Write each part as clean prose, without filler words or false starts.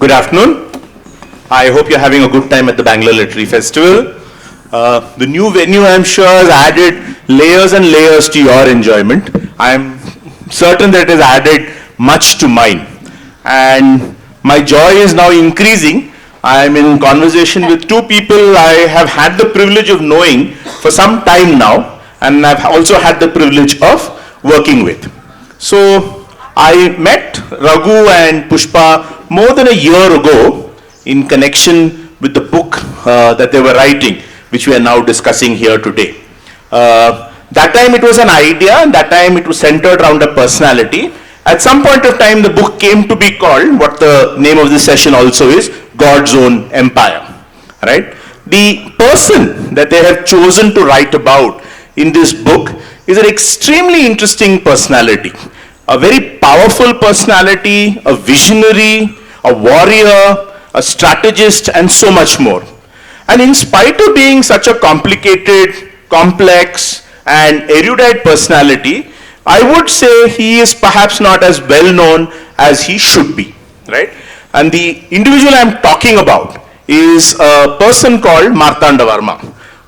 Good afternoon. I hope you're having a good time at the Bangalore Literary Festival. The new venue, I'm sure, has added layers and layers to your enjoyment. I'm certain that it has added much to mine. And my joy is now increasing. I'm in conversation with two people I have had the privilege of knowing for some time now, and I've also had the privilege of working with. So I met Raghu and Pushpa more than a year ago in connection with the book that they were writing, which we are now discussing here today. That time it was an idea, and that time it was centered around a personality. At some point of time, the book came to be called, what the name of this session also is, God's Own Empire. Right? The person that they have chosen to write about in this book is an extremely interesting personality. A very powerful personality, a visionary, a warrior, a strategist, and so much more. And in spite of being such a complicated, complex, and erudite personality, I would say he is perhaps not as well known as he should be, right? And the individual I'm talking about is a person called Martanda Varma,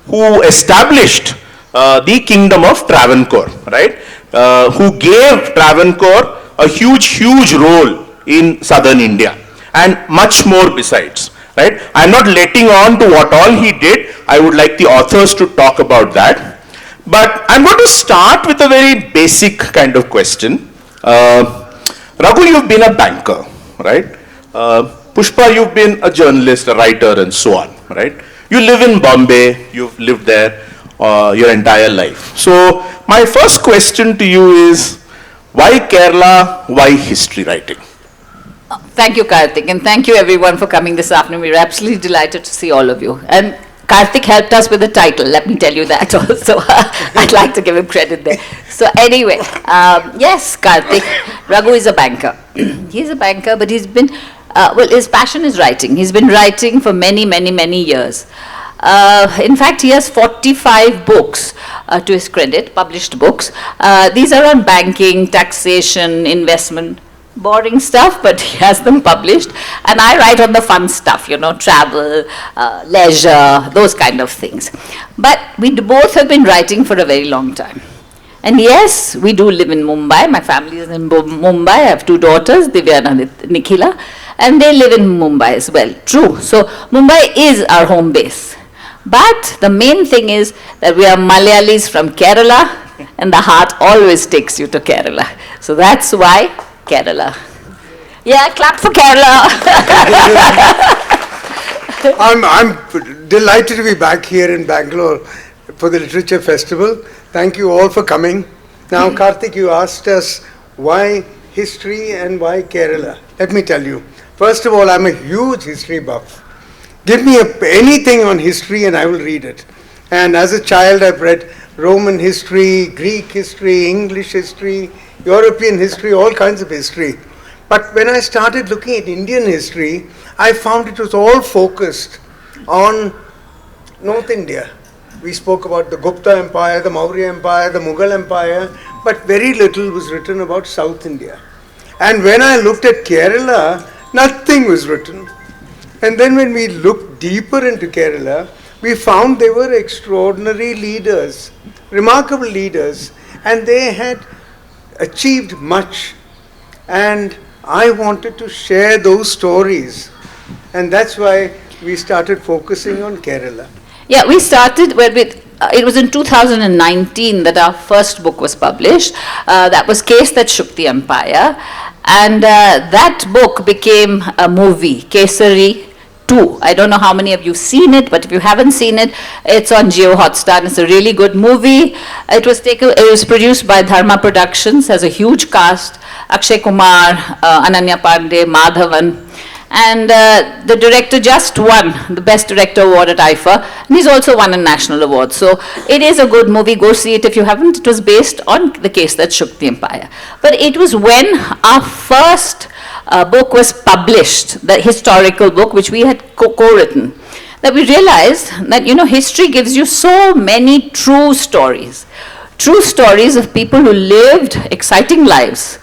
who established the kingdom of Travancore, right? Who gave Travancore a huge role in southern India, and much more besides, right? I'm not letting on to what all he did. I would like the authors to talk about that. But I'm going to start with a very basic kind of question. Raghu, you've been a banker, right? Pushpa, you've been a journalist, a writer, and so on, right? You live in Bombay, you've lived there your entire life. So my first question to you is, why Kerala, why history writing? Thank you, Karthik, and thank you everyone for coming this afternoon. We're absolutely delighted to see all of you. And Karthik helped us with the title, let me tell you that also. I'd like to give him credit there. So anyway, yes, Karthik, Raghu is a banker. He's a banker, but he's been, his passion is writing. He's been writing for many years. In fact, he has 45 books to his credit, published books. These are on banking, taxation, investment, boring stuff, but he has them published. And I write on the fun stuff, you know, travel, leisure, those kind of things. But we both have been writing for a very long time. And yes, we do live in Mumbai. My family is in Mumbai. I have two daughters, Divya and Nikhila, and they live in Mumbai as well. True. So Mumbai is our home base. But the main thing is that we are Malayalis from Kerala, and the heart always takes you to Kerala. So that's why Kerala. Yeah, clap for Kerala. I'm delighted to be back here in Bangalore for the Literature Festival. Thank you all for coming. Now, Karthik, you asked us why history and why Kerala. Let me tell you. First of all, I'm a huge history buff. Give me anything on history and I will read it. And as a child, I've read Roman history, Greek history, English history, European history, all kinds of history. But when I started looking at Indian history, I found it was all focused on North India. We spoke about the Gupta Empire, the Maurya Empire, the Mughal Empire, but very little was written about South India. And when I looked at Kerala, nothing was written. And then when we looked deeper into Kerala, we found they were extraordinary leaders, remarkable leaders, and they had achieved much. And I wanted to share those stories. And that's why we started focusing on Kerala. Yeah, we started with, it was in 2019 that our first book was published. That was Case That Shook the Empire. And that book became a movie, Kesari 2. I don't know how many of you have seen it, but if you haven't seen it, it's on Jio Hotstar, and it's a really good movie. It was produced by Dharma Productions, has a huge cast, Akshay Kumar, Ananya Pandey, Madhavan, and the director just won the Best Director Award at IFA, and he's also won a national award. So it is a good movie, go see it if you haven't. It was based on the case that shook the empire. But it was when our first book was published, the historical book which we had co-written, that we realized that, you know, history gives you so many true stories of people who lived exciting lives.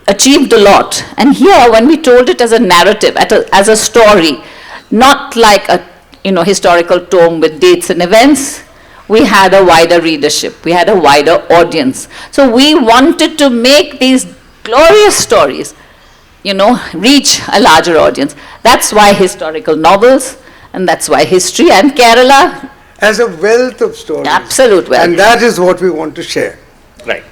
achieved a lot. And here, when we told it as a narrative, as a story, not like a historical tome with dates and events, we had a wider readership, we had a wider audience. So we wanted to make these glorious stories, reach a larger audience. That's why historical novels, and that's why history and Kerala. As a wealth of stories. Absolute wealth. And that is what we want to share. Right.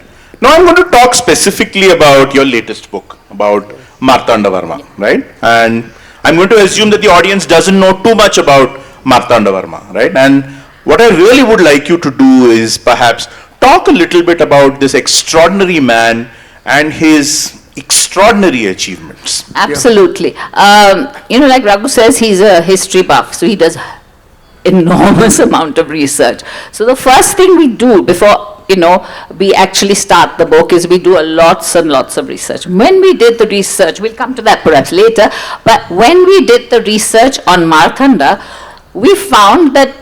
Now I'm going to talk specifically about your latest book, about Martanda Varma, right? And I'm going to assume that the audience doesn't know too much about Martanda Varma, right? And what I really would like you to do is perhaps talk a little bit about this extraordinary man and his extraordinary achievements. Absolutely. Like Raghu says, he's a history buff, so he does enormous amount of research. So the first thing we do before we actually start the book is we do lots and lots of research. When we did the research, we'll come to that perhaps later, but when we did the research on Martanda, we found that,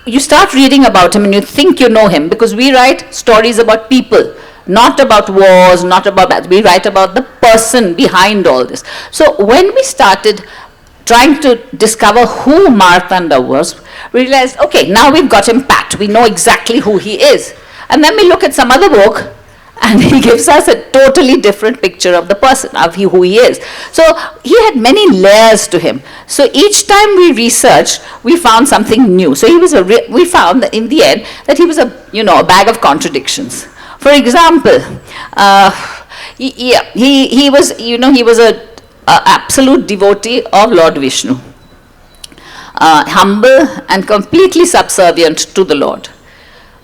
you start reading about him and you think you know him, because we write stories about people, not about wars, not about that. We write about the person behind all this. So when we started trying to discover who Martanda was, we realized, okay, now we've got him pat. We know exactly who he is. And then we look at some other book, and he gives us a totally different picture of the person, of who he is. So he had many layers to him. So each time we researched, we found something new. So we found that in the end that he was a bag of contradictions. For example, he was a absolute devotee of Lord Vishnu, humble and completely subservient to the Lord.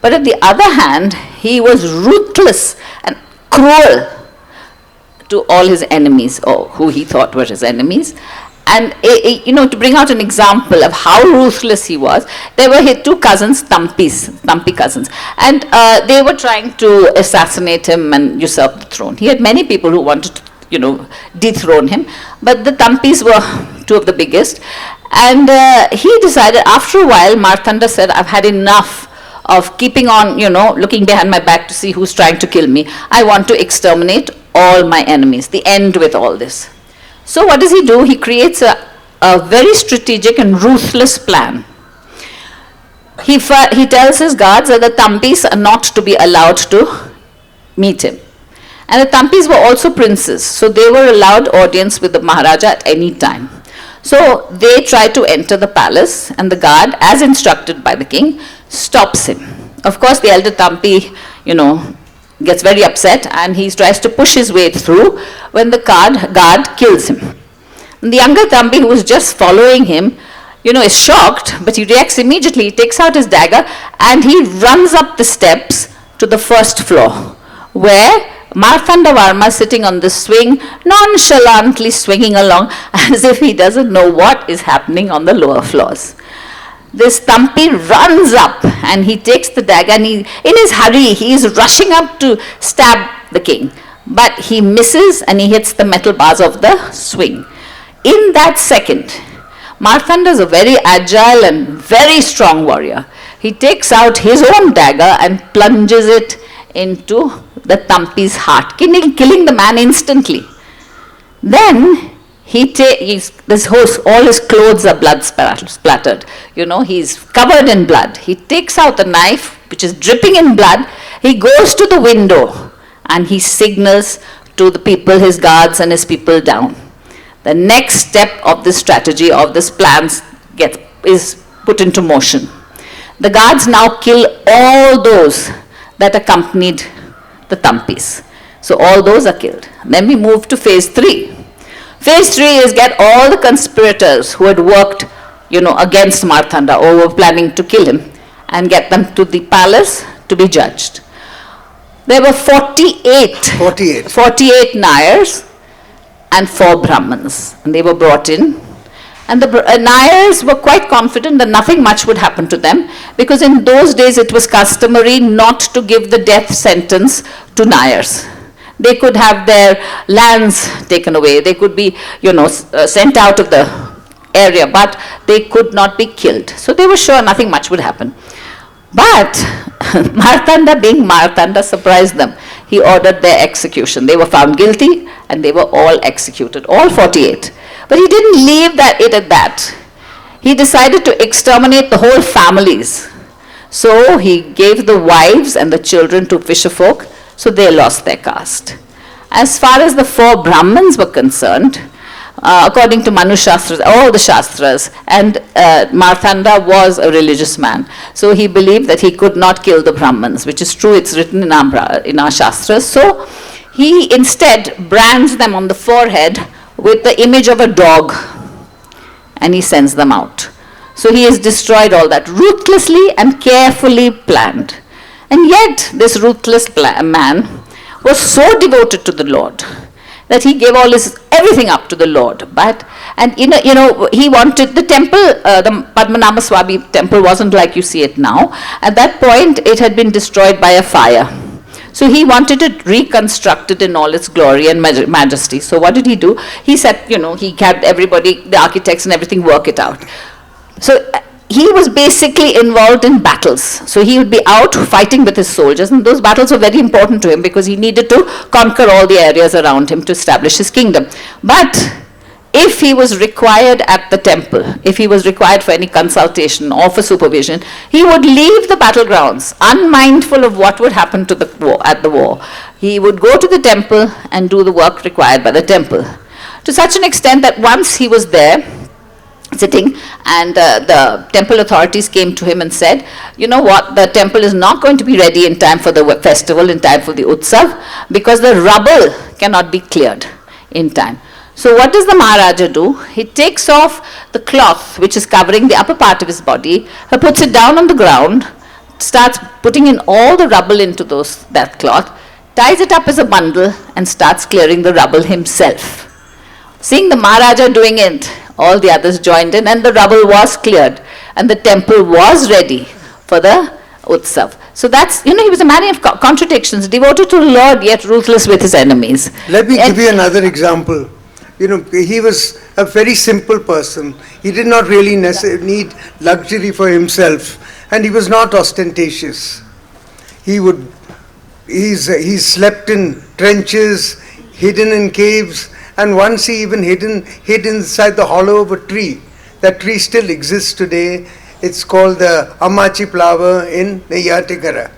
But on the other hand, he was ruthless and cruel to all his enemies, or who he thought were his enemies. And to bring out an example of how ruthless he was, there were his two cousins, Thampi cousins, and they were trying to assassinate him and usurp the throne. He had many people who wanted to dethrone him, but the Thampis were two of the biggest. And he decided, after a while, Martanda said, I've had enough of keeping on, looking behind my back to see who's trying to kill me. I want to exterminate all my enemies, the end with all this. So what does he do? He creates a very strategic and ruthless plan. He tells his guards that the Thampis are not to be allowed to meet him. And the Thampis were also princes, so they were allowed audience with the Maharaja at any time. So they try to enter the palace, and the guard, as instructed by the king, stops him. Of course, the elder Thampi, gets very upset, and he tries to push his way through when the guard kills him. And the younger Thampi, who was just following him, is shocked, but he reacts immediately. He takes out his dagger, and he runs up the steps to the first floor, where Martanda Varma, sitting on the swing, nonchalantly swinging along as if he doesn't know what is happening on the lower floors. This Thampi runs up and he takes the dagger, and in his hurry, he is rushing up to stab the king. But he misses and he hits the metal bars of the swing. In that second, Martanda is a very agile and very strong warrior. He takes out his own dagger and plunges it into the Thampi's heart, killing the man instantly. Then all his clothes are blood splattered. He's covered in blood. He takes out the knife, which is dripping in blood. He goes to the window and he signals to the people, his guards and his people, down. The next step of this strategy, of this plan, is put into motion. The guards now kill all those that accompanied the Thampis. So all those are killed. Then we move to phase 3. Phase 3 is get all the conspirators who had worked, against Martanda or were planning to kill him, and get them to the palace to be judged. There were 48 Nayars and 4 Brahmins, and they were brought in. And the Nayars were quite confident that nothing much would happen to them, because in those days it was customary not to give the death sentence to Nayars. They could have their lands taken away, they could be, sent out of the area, but they could not be killed. So they were sure nothing much would happen. But Martanda, being Martanda, surprised them. He ordered their execution. They were found guilty and they were all executed, all 48. But he didn't leave it at that. He decided to exterminate the whole families. So he gave the wives and the children to fisherfolk, so they lost their caste. As far as the 4 Brahmins were concerned, according to Manu Shastras, all the Shastras, and Martanda was a religious man. So he believed that he could not kill the Brahmins, which is true, it's written in our Shastras. So he instead brands them on the forehead with the image of a dog, and he sends them out. So he has destroyed all that, ruthlessly and carefully planned. And yet, this ruthless man was so devoted to the Lord that he gave everything up to the Lord. He wanted the temple, the Padmanabha Swami temple wasn't like you see it now. At that point, it had been destroyed by a fire. So he wanted it reconstructed in all its glory and majesty. So what did he do? He said, he had everybody, the architects and everything, work it out. So he was basically involved in battles. So he would be out fighting with his soldiers, and those battles were very important to him because he needed to conquer all the areas around him to establish his kingdom. But if he was required at the temple, if he was required for any consultation or for supervision, he would leave the battlegrounds, unmindful of what would happen to at the war. He would go to the temple and do the work required by the temple. To such an extent that once he was there, sitting, and the temple authorities came to him and said, you know what, the temple is not going to be ready in time for the festival, in time for the Utsav, because the rubble cannot be cleared in time. So what does the Maharaja do? He takes off the cloth which is covering the upper part of his body, he puts it down on the ground, starts putting in all the rubble into that cloth, ties it up as a bundle, and starts clearing the rubble himself. Seeing the Maharaja doing it, all the others joined in, and the rubble was cleared, and the temple was ready for the Utsav. So that's, he was a man of contradictions, devoted to the Lord, yet ruthless with his enemies. Let me give you another example. He was a very simple person. He did not really need luxury for himself, and he was not ostentatious. He slept in trenches, hidden in caves, and once he even hid inside the hollow of a tree. That tree still exists today. It's called the Amachi Plava in Neyyatikara.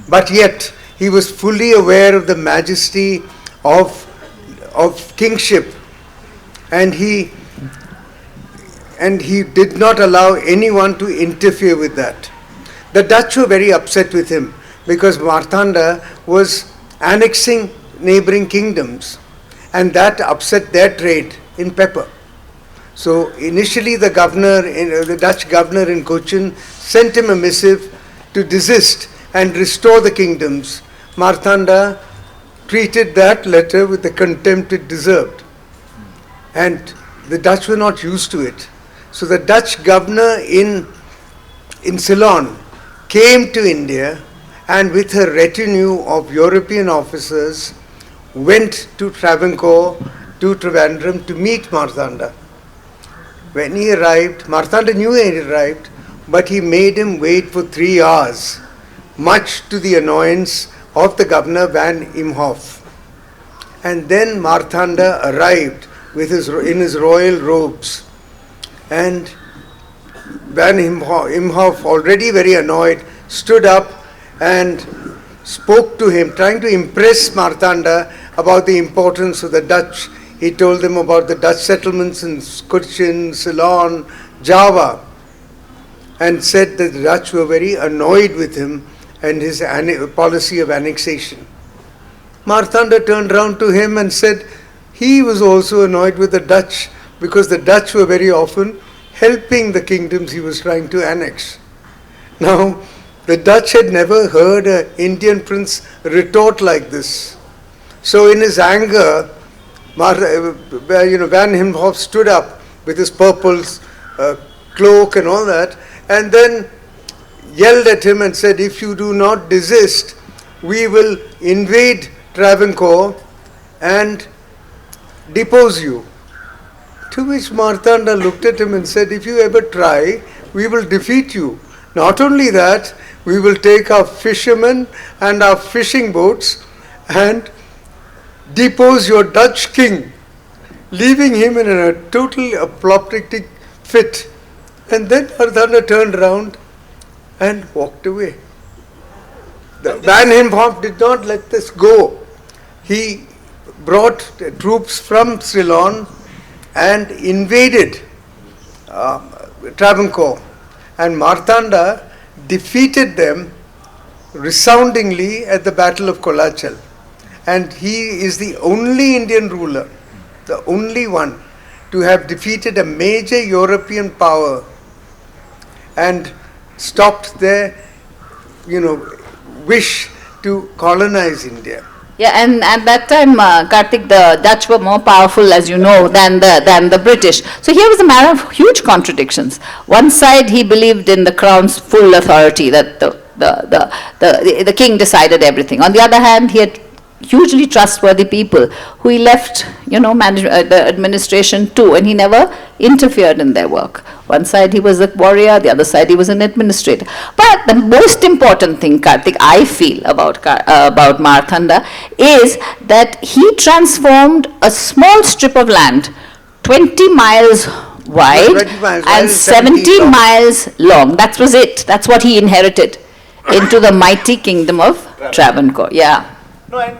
But yet, he was fully aware of the majesty of kingship, and he did not allow anyone to interfere with that. The Dutch were very upset with him because Martanda was annexing neighboring kingdoms, and that upset their trade in pepper. So initially the Dutch governor in Cochin sent him a missive to desist and restore the kingdoms. Martanda treated that letter with the contempt it deserved. And the Dutch were not used to it. So the Dutch governor in Ceylon came to India, and with her retinue of European officers went to Travancore, to Trivandrum, to meet Martanda. When he arrived, Martanda knew he had arrived, but he made him wait for 3 hours, much to the annoyance of the governor Van Imhoff. And then Martanda arrived in his royal robes, and Van Imhoff, already very annoyed, stood up and spoke to him, trying to impress Martanda about the importance of the Dutch. He told them about the Dutch settlements in Cochin, Ceylon, Java, and said that the Dutch were very annoyed with him and his policy of annexation. Martanda turned round to him and said he was also annoyed with the Dutch because the Dutch were very often helping the kingdoms he was trying to annex. Now, the Dutch had never heard an Indian prince retort like this. So in his anger, Van Imhoff stood up with his purple cloak and all that, and then yelled at him and said, if you do not desist, we will invade Travancore and depose you. To which Martanda looked at him and said, if you ever try, we will defeat you. Not only that, we will take our fishermen and our fishing boats and depose your Dutch king, leaving him in a total apoplectic fit. And then Martanda turned around and walked away. The Van Hemhoff did not let this go. He brought troops from Ceylon and invaded Travancore, and Martanda defeated them resoundingly at the Battle of Kolachal. And he is the only Indian ruler, the only one, to have defeated a major European power and stopped their, wish to colonize India. Yeah, and at that time, Karthik, the Dutch were more powerful, as you know, than the British. So here was a matter of huge contradictions. One side, he believed in the crown's full authority, that the king decided everything. On the other hand, he had hugely trustworthy people who he left, the administration to, and he never interfered in their work. One side he was a warrior, the other side he was an administrator. But the most important thing, Karthik, I feel about Martanda is that he transformed a small strip of land, 20 miles wide 20 miles and wide, 70 miles long. That was it. That's what he inherited into the mighty kingdom of Travancore. Yeah. No, and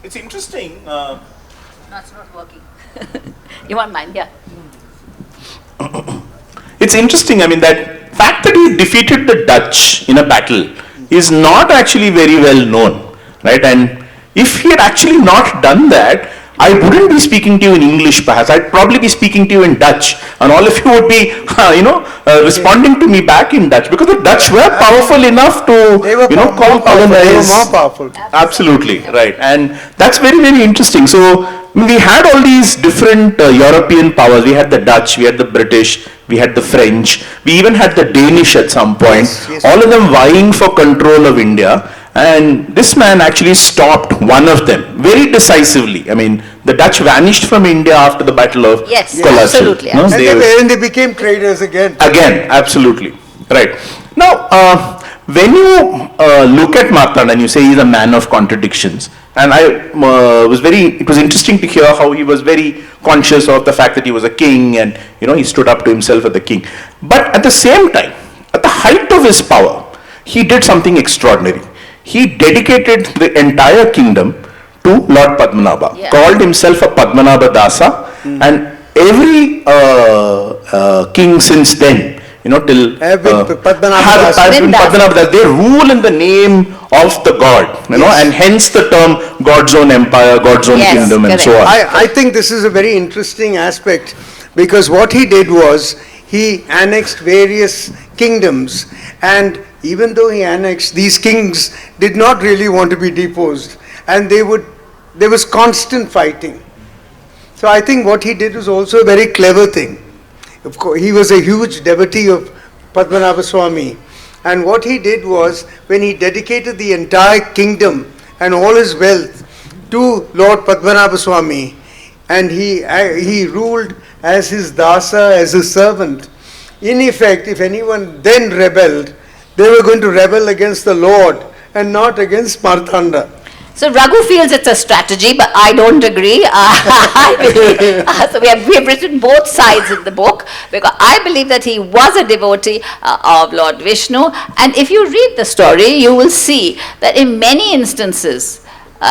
it's interesting. No, it's not working. You want mine? Yeah. It's interesting, that fact that he defeated the Dutch in a battle is not actually very well known, right? And if he had actually not done that, I wouldn't be speaking to you in English perhaps, I'd probably be speaking to you in Dutch, and all of you would be, responding to me back in Dutch, because the Dutch were powerful enough to, They were colonize. more powerful. Absolutely, right. And that's very, very interesting. So we had all these different European powers. We had the Dutch, we had the British, we had the French, we even had the Danish at some point, Yes. all of them vying for control of India. And this man actually stopped one of them very decisively. The Dutch vanished from India after the Battle of Yes, Kolachal. absolutely, No? absolutely. And they became traders again. Again, absolutely. Right. Now, when you look at Martanda and you say he's a man of contradictions, and it was interesting to hear how he was very conscious of the fact that he was a king and, he stood up to himself as the king. But at the same time, at the height of his power, he did something extraordinary. He dedicated the entire kingdom to Lord Padmanabha, Yeah. called himself a Padmanabha Dasa, and every king since then, till Have been Padmanabha have Dasa. been Padmanabha Dasa. They rule in the name of the god, and hence the term God's own empire, God's own Yes, kingdom, and so on. I think this is a very interesting aspect, because what he did was he annexed various kingdoms, and even though he annexed, these kings did not really want to be deposed, and there was constant fighting. So I think what he did was also a very clever thing. Of course, he was a huge devotee of Padmanabha Swami, and what he did was, when he dedicated the entire kingdom and all his wealth to Lord Padmanabha Swami, and he ruled as his dasa, as his servant. In effect, if anyone then rebelled, they were going to rebel against the Lord and not against Martanda. So Raghu feels it's a strategy, but I don't agree. So we have written both sides in the book, because I believe that he was a devotee of Lord Vishnu, and if you read the story, you will see that in many instances,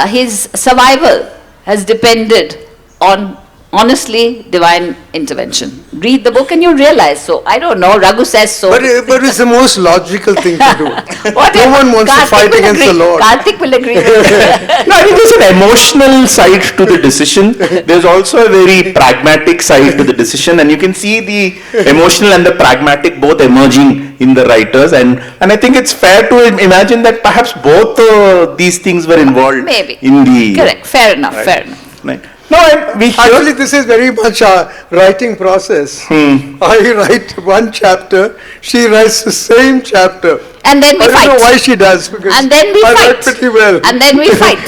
his survival has depended on honestly divine intervention. Read the book and you realize. So I don't know, Raghu says so. But it's the most logical thing to do. Whatever. No one wants to Karthik fight will against the agree. Lord. Karthik will agree with me. No, I think there's an emotional side to the decision. There's also a very pragmatic side to the decision, and you can see the emotional and the pragmatic both emerging in the writers. And I think it's fair to imagine that perhaps both these things were involved. Maybe. In the Correct. Fair enough. Right. Fair enough. Right. No, Actually, this is very much our writing process. I write one chapter, she writes the same chapter. And then we I fight. don't know why she does, because And then we I fight. write pretty well. And then we fight.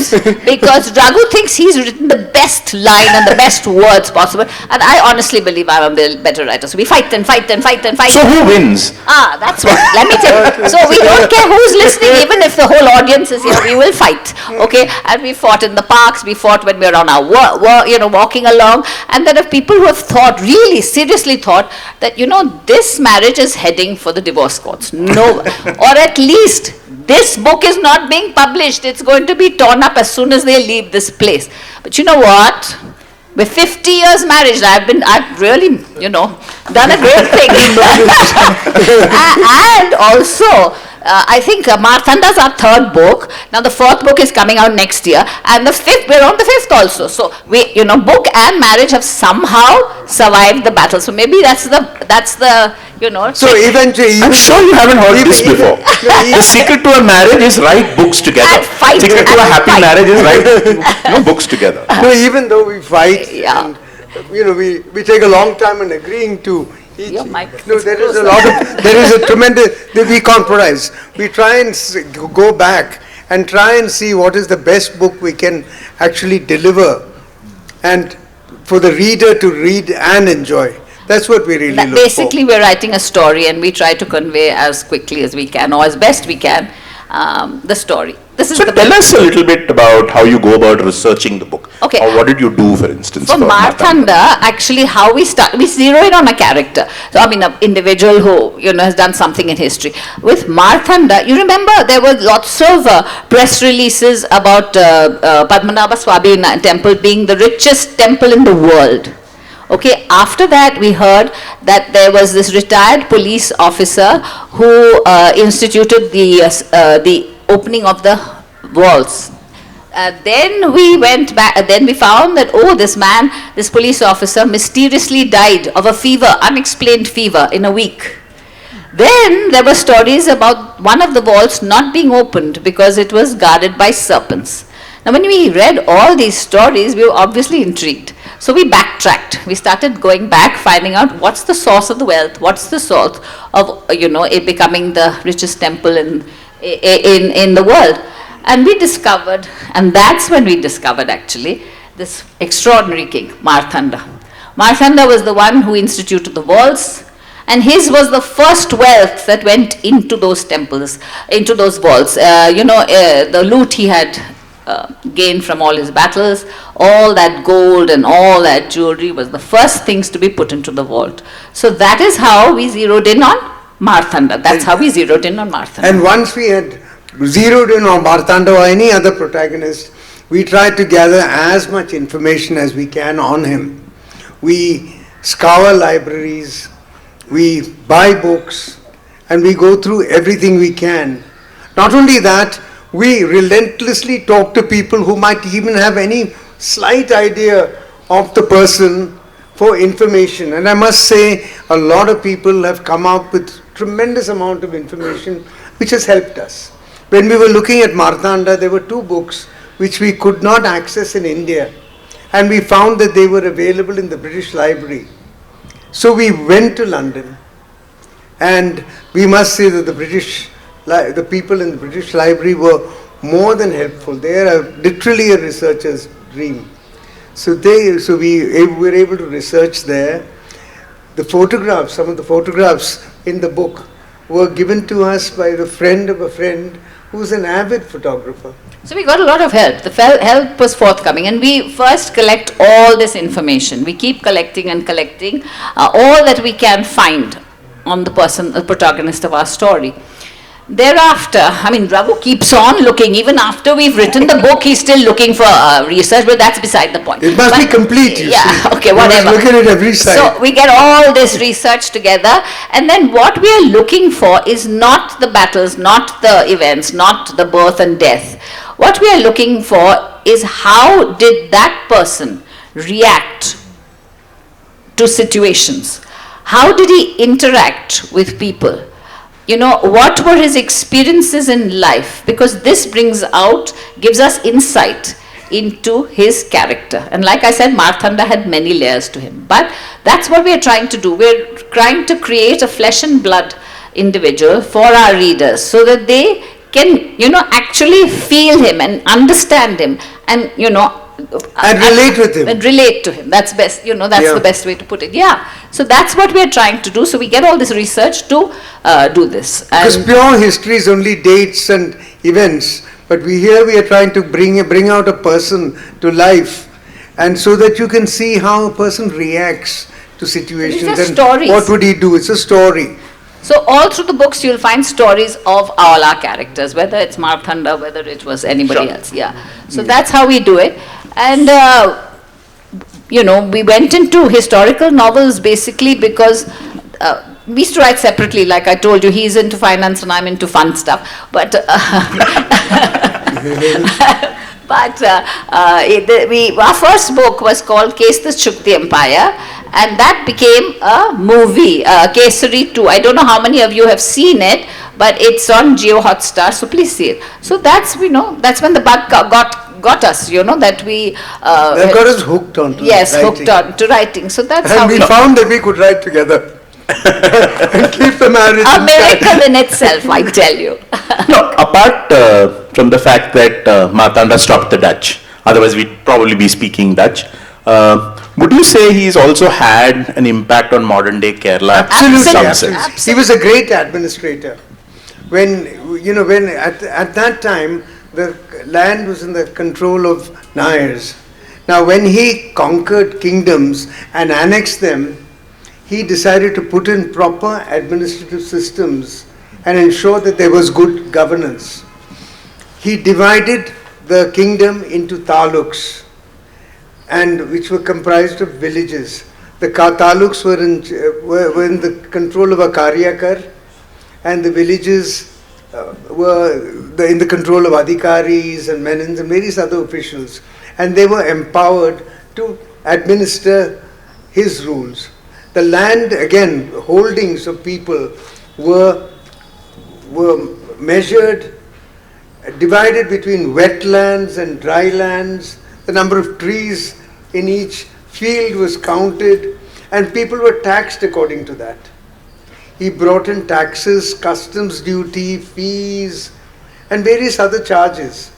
Because Raghu thinks he's written the best line and the best words possible. And I honestly believe I'm a better writer. So we fight and fight and fight and fight. So who wins? That's what. Let me tell you. So we don't care who's listening, even if the whole audience is here, we will fight. Okay? And we fought in the parks, we fought when we were on our walking along. And there are people who have thought, really seriously thought, that, this marriage is heading for the divorce courts. No. Or at least this book is not being published. It's going to be torn up as soon as they leave this place. But you know what? With 50 years marriage, I've really, done a great thing. And also, I think Marthanda's our third book. Now the fourth book is coming out next year, and the fifth, we're on the fifth also. So we, book and marriage have somehow survived the battle. So maybe that's the. So eventually, I'm sure you haven't heard this before. The secret to a marriage is write books together. And fight. Secret to a happy Fight. marriage is write books together. no, even though we fight, Yeah. and, we take a long time in agreeing to each. Your mic No, is there is closer. a lot of, there is a tremendous, we compromise. We try and go back and try and see what is the best book we can actually deliver, and for the reader to read and enjoy. That's what we really look Basically, we're writing a story, and we try to convey as quickly as we can, or as best we can, the story. This is So the tell us a little bit about how you go about researching the book. Okay. Or what did you do, for instance? For Marthanda, actually, how we start, we zero in on a character. So, an individual who, has done something in history. With Marthanda, you remember there were lots of press releases about Padmanabha Swami temple being the richest temple in the world. Okay, after that we heard that there was this retired police officer who instituted the opening of the walls. Then we went back, then we found that, this police officer mysteriously died of a fever, unexplained fever, in a week. Then there were stories about one of the walls not being opened because it was guarded by serpents. Now when we read all these stories, we were obviously intrigued. So we backtracked. We started going back, finding out what's the source of the wealth, what's the source of, it becoming the richest temple in the world. And we discovered, and that's when we discovered actually, this extraordinary king, Marthanda. Marthanda was the one who instituted the walls, and his was the first wealth that went into those temples, into those walls. The loot he had gained from all his battles, all that gold and all that jewelry was the first things to be put into the vault. So that is how we zeroed in on Marthanda. That's how we zeroed in on Marthanda. And once we had zeroed in on Marthanda or any other protagonist, we tried to gather as much information as we can on him. We scour libraries, we buy books, and we go through everything we can. Not only that, we relentlessly talk to people who might even have any slight idea of the person for information. And I must say, a lot of people have come up with tremendous amount of information which has helped us. When we were looking at Marthanda, there were two books which we could not access in India, and we found that they were available in the British Library. So we went to London, and we must say that the people in the British Library were more than helpful. They are literally a researcher's dream. So we were able to research there. The photographs, some of the photographs in the book were given to us by the friend of a friend who's an avid photographer. So we got a lot of help. The help was forthcoming, and we first collect all this information. We keep collecting and collecting all that we can find on the protagonist of our story. Thereafter, Raghu keeps on looking. Even after we've written the book, he's still looking for research, but that's beside the point. It must be complete, you see. Okay, whatever. You must look at it every side. So we get all this research together, and then what we are looking for is not the battles, not the events, not the birth and death. What we are looking for is how did that person react to situations? How did he interact with people? What were his experiences in life? Because this gives us insight into his character. And like I said, Marthanda had many layers to him. But that's what we're trying to do. We're trying to create a flesh and blood individual for our readers so that they can, actually feel him and understand him and, And relate with him. And relate to him. That's best, that's Yeah. the best way to put it. Yeah. So that's what we're trying to do. So we get all this research to do this. Because And pure history is only dates and events, but we are trying to bring out a person to life, and so that you can see how a person reacts to situations. These are And stories. what would he do? It's a story. so all through the books you'll find stories of all our characters, whether it's Marthanda, whether it was anybody Sure. else. Yeah. So that's how we do it. And we went into historical novels basically because we used to write separately. Like I told you, he's into finance and I'm into fun stuff. But our first book was called Case That Shook the Empire, and that became a movie, Kesari 2. I don't know how many of you have seen it, but it's on Geo Hotstar, so please see it. So that's that's when the bug got us, that we That got us hooked on to yes, writing. hooked on to writing. So that's how And we found that we could write together and keep the marriage a intact. miracle in itself, I tell you. No, apart from the fact that Martanda stopped the Dutch, otherwise we'd probably be speaking Dutch, would you say he's also had an impact on modern day Kerala? Absolutely, in some absolutely. sense? He was a great administrator. When at that time the land was in the control of Nayars. Now, when he conquered kingdoms and annexed them, he decided to put in proper administrative systems and ensure that there was good governance. He divided the kingdom into taluks, and which were comprised of villages. The taluks were in the control of a karyakar, and the villages were in the control of adhikaris and menins and various other officials, and they were empowered to administer his rules. The land, again, holdings of people were measured, divided between wetlands and dry lands. The number of trees in each field was counted, and people were taxed according to that. He brought in taxes, customs duty, fees, and various other charges.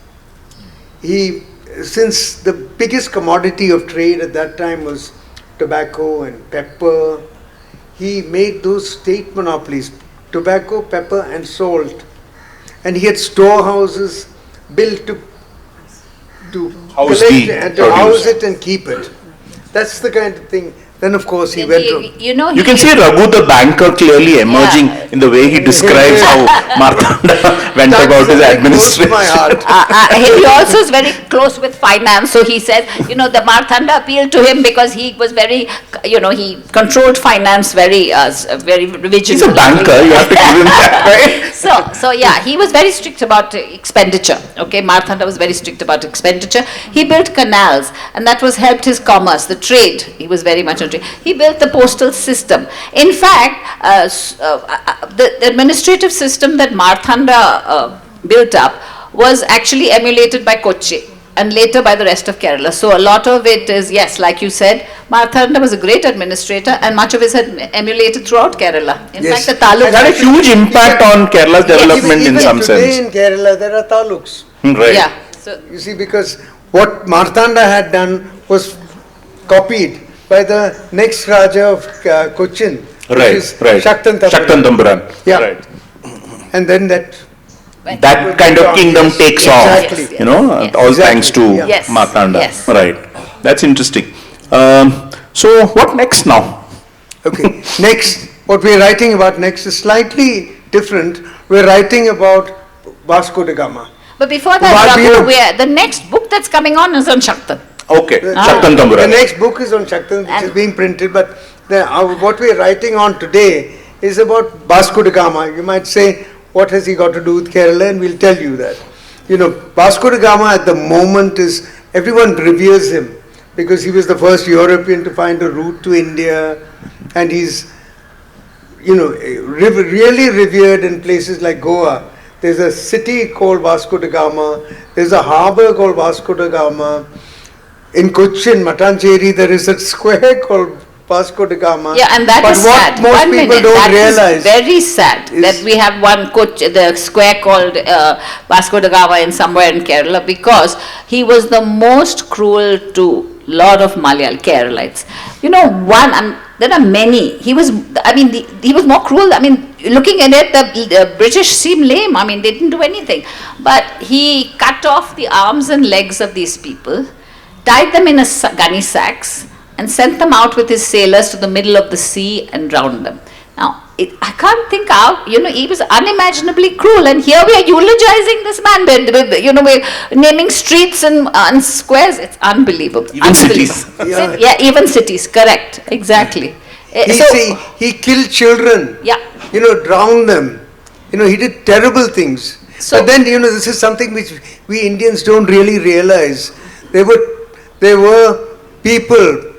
Since the biggest commodity of trade at that time was tobacco and pepper, he made those state monopolies, tobacco, pepper and salt. And he had storehouses built to House collect the and to produce. house it and keep it. That's the kind of thing. Then of course he went on. You can see Raghu the banker clearly emerging in the way he describes how Martanda went That's about his very close to administration. my heart. He also is very close with finance, so he said, the Marthanda appealed to him because he was very, he controlled finance very vigilantly. He's a banker, you have to give him that, right? So yeah, he was very strict about expenditure. Okay, Marthanda was very strict about expenditure. He built canals, and that was helped his commerce, the trade. He was very much on trade. He built the postal system. In fact, the administrative system that Marthanda built up was actually emulated by Kochi and later by the rest of Kerala. So a lot of it is, yes, like you said, Marthanda was a great administrator, and much of it is emulated throughout Kerala. In Yes. fact, the taluk It had a huge impact on Kerala's development in Even some today sense. in Kerala there are taluks. Right. Yeah. So You see, because what Martanda had done was copied by the next Raja of Cochin, which Right, is right. Shaktan Tamburan. Shaktan Tamburan. Yeah. Right. And then that, That kind of kingdom Yes, takes exactly. off, Yes. all Exactly, thanks to yeah. Yes, Martanda. yes. Right. That's interesting. So what next now? okay. Next, what we're writing about next is slightly different. We're writing about Vasco da Gama. but before What that, we Raghu, have- the next book that's coming on is on Shaktan. Okay, The- Shaktan The Tamburan. next book is on Shaktan, which And- is being printed, but what we're writing on today is about Vasco da Gama. You might say, what has he got to do with Kerala? And we'll tell you that. Vasco da Gama at the moment everyone reveres him because he was the first European to find a route to India, and he's, really revered in places like Goa. There's a city called Vasco da Gama. There's a harbor called Vasco da Gama. In Cochin, Matancheri, there is a square called Vasco da Gama. Yeah, and that but is what sad. most One people minute, don't that realize is very sad is- that we have one coach, the square called Vasco da Gama in somewhere in Kerala, because he was the most cruel to lot of Malayal Keralites. You know, there are many. He was, he was more cruel. I mean, looking at it, the British seem lame. I mean, they didn't do anything. But he cut off the arms and legs of these people, tied them in gunny sacks, and sent them out with his sailors to the middle of the sea and drowned them. Now, I can't think out, he was unimaginably cruel, and here we are eulogizing this man, we're naming streets and squares. It's unbelievable. Even cities. Yeah, even cities, correct, exactly. He killed children. Yeah. Drowned them. He did terrible things. So- but then, this is something which we Indians don't really realize. There were people,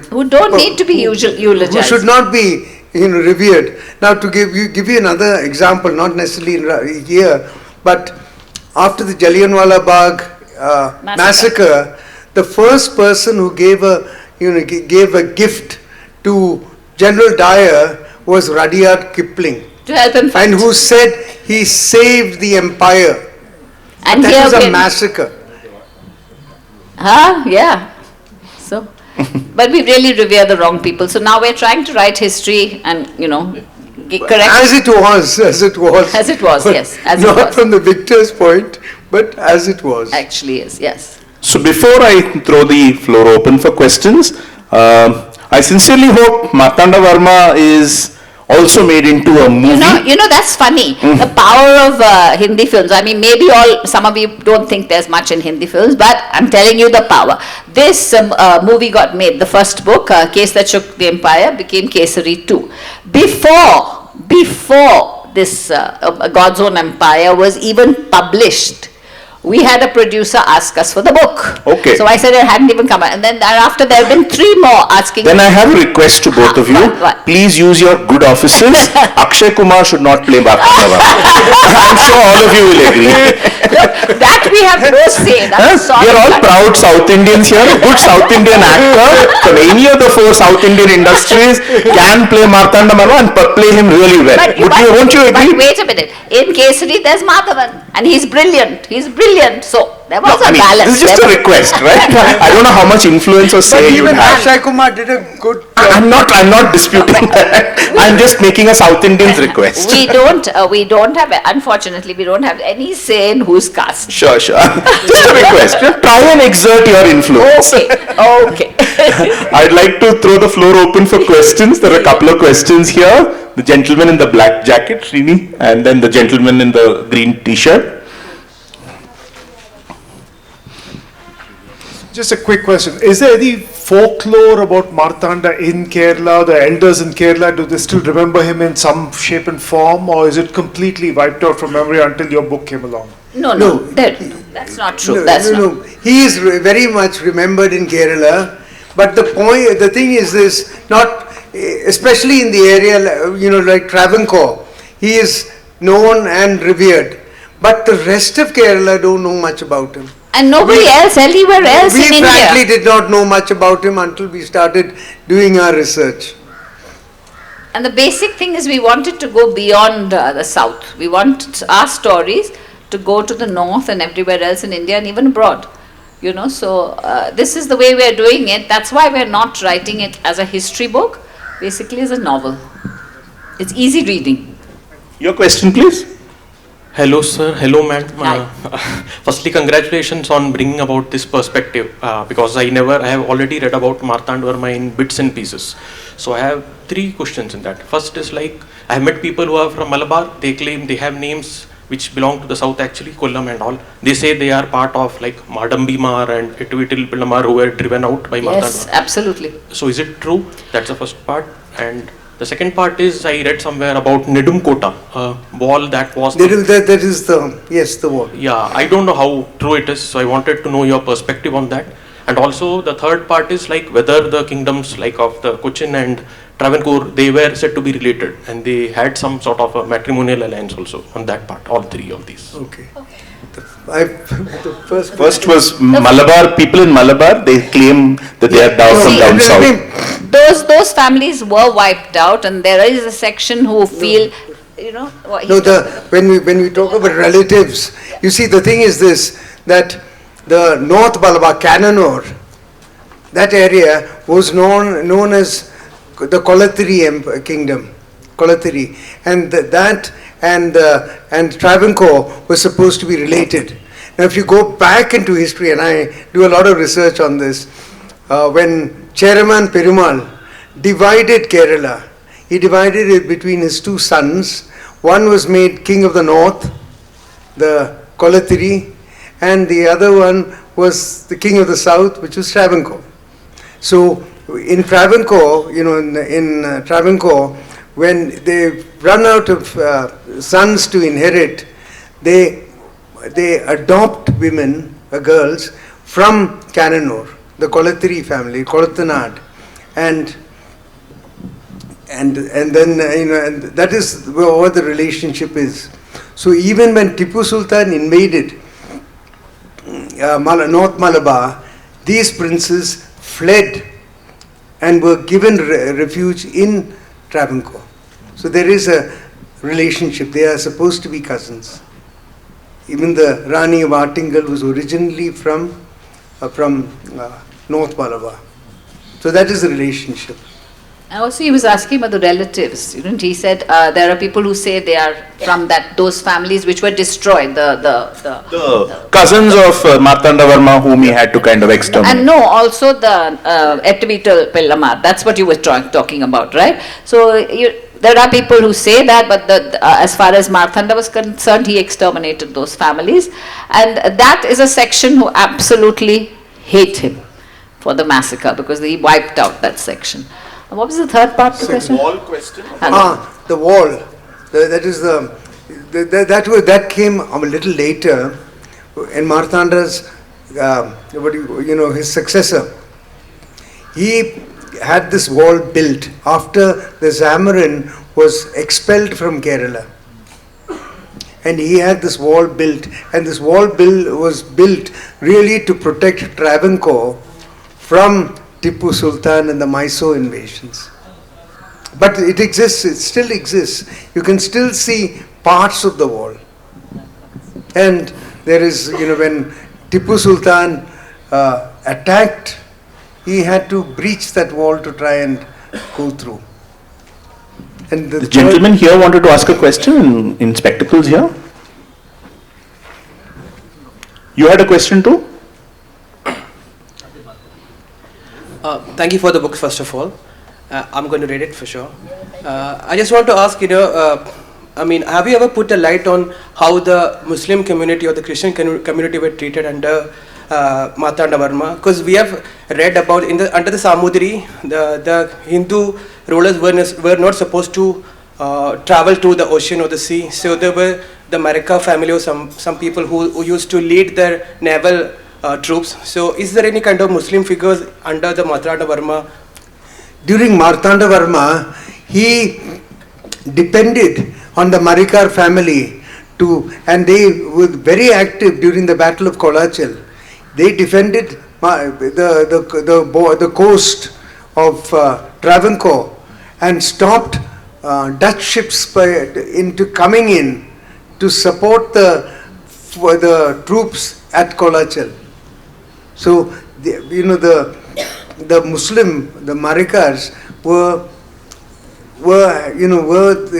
who don't need to be eulogized. who should not be, revered. Now, to give you another example, not necessarily here, but after the Jallianwala Bagh massacre, the first person who gave a gift to General Dyer was Rudyard Kipling, to help him fight. and who said he saved the empire. And That here was a we're- massacre. Yeah. So, but we really revere the wrong people. So now we're trying to write history and, correct. As it was. As it was, yes, as it Not was. from the victor's point, but as it was. Actually is, yes. So before I throw the floor open for questions, I sincerely hope Martanda Varma is also made into a movie. That's funny. The power of Hindi films. I mean, maybe some of you don't think there's much in Hindi films, but I'm telling you the power. This movie got made. The first book, Case That Shook the Empire, became Kesari 2. Before this God's Own Empire was even published, we had a producer ask us for the book. Okay. So I said it hadn't even come out. And then thereafter there have been 3 more asking. Then I have a request to both of you. What? Please use your good offices. Akshay Kumar should not play Martanda Varma. I'm sure all of you will agree. Look, that we have no say. That's We are all proud South Indians here. A good South Indian actor from any of the 4 South Indian industries can play Martanda Varma and play him really well. Won't you agree? But wait a minute. In Kesari, there's Madhavan, and he's brilliant. So there was a I mean, balance. this is just a request, right? I don't know how much influence or But say you even have. Akshay Kumar did a good job. I'm not disputing that. I'm just making a South Indian's request. We don't have, unfortunately, we don't have any say in who's cast. Sure. Just a request. Try and exert your influence. Okay. I'd like to throw the floor open for questions. There are a couple of questions here. The gentleman in the black jacket, Srini, and then the gentleman in the green t-shirt. Just a quick question. Is there any folklore about Martanda in Kerala, the elders in Kerala? Do they still remember him in some shape and form, or is it completely wiped out from memory until your book came along? No, that's not true. No. He is very much remembered in Kerala, but the thing is this, not especially in the area, like Travancore, he is known and revered, but the rest of Kerala don't know much about him. And nobody else, anywhere else in We India. frankly did not know much about him until we started doing our research. And the basic thing is we wanted to go beyond the south. We want our stories to go to the north and everywhere else in India and even abroad. So this is the way we are doing it. That's why we're not writing it as a history book, basically as a novel. It's easy reading. Your question, please. Hello, sir. Hello, ma'am. Hi. Firstly, congratulations on bringing about this perspective because I have already read about Martanda Varma in bits and pieces. So I have 3 questions in that. First is I have met people who are from Malabar. They claim they have names which belong to the south actually, Kollam and all. They say they are part of Madambimar and Ituvitil Pillamar who were driven out by Martanda Yes, Varma. absolutely. So is it true? That's the first part. And the second part is I read somewhere about Nedum Kota, a wall that was... That is the wall. Yeah, I don't know how true it is, so I wanted to know your perspective on that. And also the third part is whether the kingdoms of the Cochin and Travancore, they were said to be related and they had some sort of a matrimonial alliance also on that part, all 3 of these. Okay. The First was Malabar, people in Malabar, they claim that they are down from down south. those families were wiped out, and there is a section who feel, what No, he's when we talk about relatives, you see, the thing is this, that the North Malabar, Cananore, that area was known as the Kolathiri kingdom, Kolathiri, and that and Travancore was supposed to be related. Now, if you go back into history, and I do a lot of research on this, when Cheraman Perumal divided Kerala, he divided it between his two sons. One was made king of the north, the Kolathiri, and the other one was the king of the south, which was Travancore. So in Travancore, in Travancore, when they run out of sons to inherit, they adopt women, girls, from Cananore, the Kolathiri family, Kolathanad, and then and that is what the relationship is. So even when Tipu Sultan invaded North Malabar, these princes fled and were given refuge in Travancore. So there is a relationship. They are supposed to be cousins. Even the Rani of Artingal was originally from North Malabar. So that is the relationship. And also, he was asking about the relatives. He said there are people who say they are from those families which were destroyed. The cousins of Martanda Varma, whom he had to kind of exterminate. And no, also the Ettivital Pillamar. That's what you were talking about, right? So there are people who say that, but as far as Martanda was concerned, he exterminated those families, and that is a section who absolutely hate him for the massacre because he wiped out that section. What was the third part of the question? Wall question. The wall. That came a little later in Martanda's, his successor. He had this wall built after the Zamarin was expelled from Kerala. And he had this wall built, and this wall was built really to protect Travancore from Tipu Sultan and the Mysore invasions. But it exists, it still exists. You can still see parts of the wall. And there is, when Tipu Sultan attacked, he had to breach that wall to try and go through. And The gentleman here wanted to ask a question in spectacles here. You had a question too? Thank you for the book, first of all. I'm going to read it for sure. I just want to ask, have you ever put a light on how the Muslim community or the Christian community were treated under Martanda Varma? Because we have read about under the Samudri, the Hindu rulers were not supposed to travel to the ocean or the sea. So there were the Marika family or some people who used to lead their naval troops. So is there any kind of Muslim figures under the Martanda Varma? During Martanda Varma, he depended on the Marikar family and they were very active during the Battle of Kolachal. They defended the coast of Travancore and stopped Dutch ships into coming in to support the troops at Kolachal. So the Muslim, the Marikars were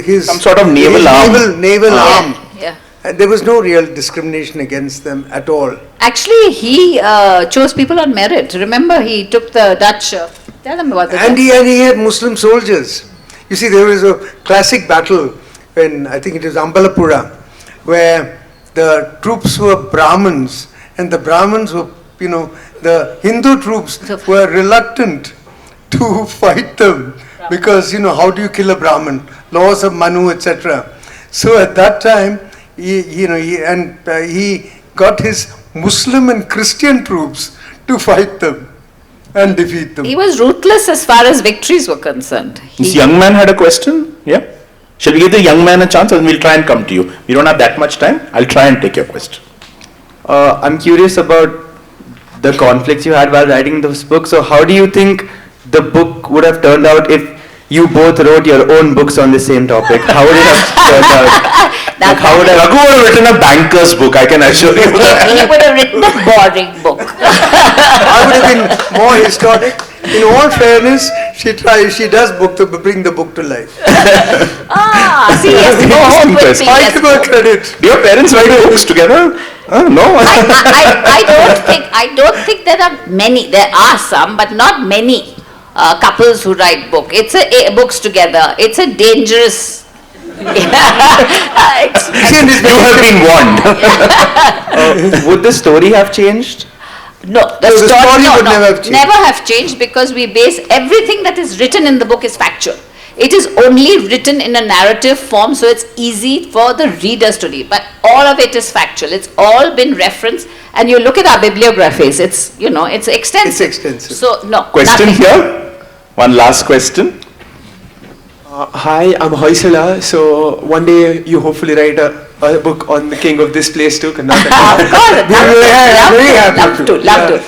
his Some sort of naval arm. Naval arm. Yeah. There was no real discrimination against them at all. Actually, he chose people on merit. Remember, he took the Dutch. Tell them about the And Dutch. he had Muslim soldiers. You see, there was a classic battle in, I think it is Ambalapura, where the troops were Brahmins, and the Brahmins were, the Hindu troops were reluctant to fight them because, how do you kill a Brahmin? Laws of Manu, etc. So at that time, he got his Muslim and Christian troops to fight them and defeat them. He was ruthless as far as victories were concerned. This young man had a question. Yeah. Shall we give the young man a chance and we'll try and come to you? We don't have that much time. I'll try and take your question. I'm curious about the conflicts you had while writing this book. So how do you think the book would have turned out if you both wrote your own books on the same topic? How would it have turned out? Like, how would Raghu would have written a banker's book, I can assure you. He would have written a boring book. I would have been more historic. In all fairness, she does bring the book to life. See, yes, no hope with me. I yes, give no. her credit. Do your parents write books together? No. I don't think there are many. There are some, but not many couples who write books together. It's a dangerous. You have been warned. would the story have changed? No, the story would never have changed. Because we base everything that is written in the book is factual. It is only written in a narrative form, so it's easy for the readers to read. But all of it is factual. It's all been referenced, and you look at our bibliographies. It's it's extensive. It's extensive. So no. Question nothing. here. One last question. Hi, I'm Hoysala. So one day you hopefully write a book on the king of this place too, Karnataka. Of course, love to.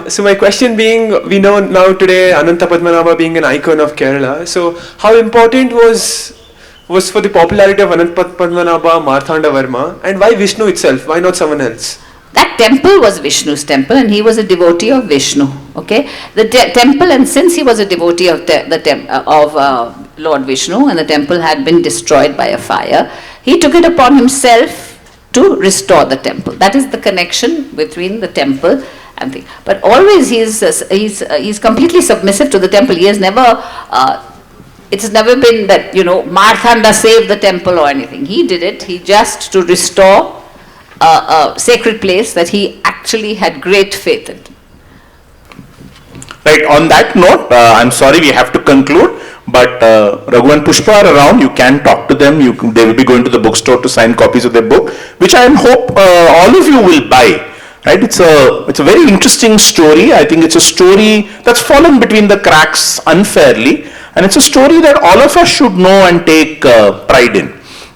So my question being, we know now today Ananta Padmanabha being an icon of Kerala. So how important was for the popularity of Ananta Padmanabha Marthanda Varma, and why Vishnu itself? Why not someone else? That temple was Vishnu's temple, and he was a devotee of Vishnu. Okay, the temple, and since he was a devotee of Lord Vishnu, and the temple had been destroyed by a fire, he took it upon himself to restore the temple. That is the connection between the temple and thing. But always he's completely submissive to the temple. He has never. It has never been that Marthanda saved the temple or anything. He did it. He just to restore a sacred place that he actually had great faith in. Right, on that note, I'm sorry we have to conclude, but Raghu and Pushpa are around. You can talk to them. They will be going to the bookstore to sign copies of their book, which I hope all of you will buy. Right, it's a very interesting story. I think it's a story that's fallen between the cracks unfairly, and it's a story that all of us should know and take pride in.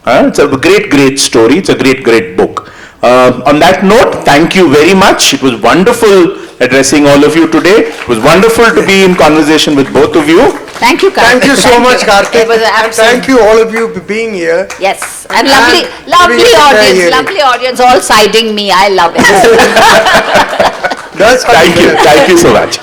It's a great story. It's a great book. On that note, thank you very much. It was wonderful addressing all of you today. It was wonderful to be in conversation with both of you. Thank you, Karthik. Thank you so much, Karthik. It was an And thank you all of you for being here. Yes, and And lovely hearing. lovely audience, all siding me. I love it. That's how Thank you so much.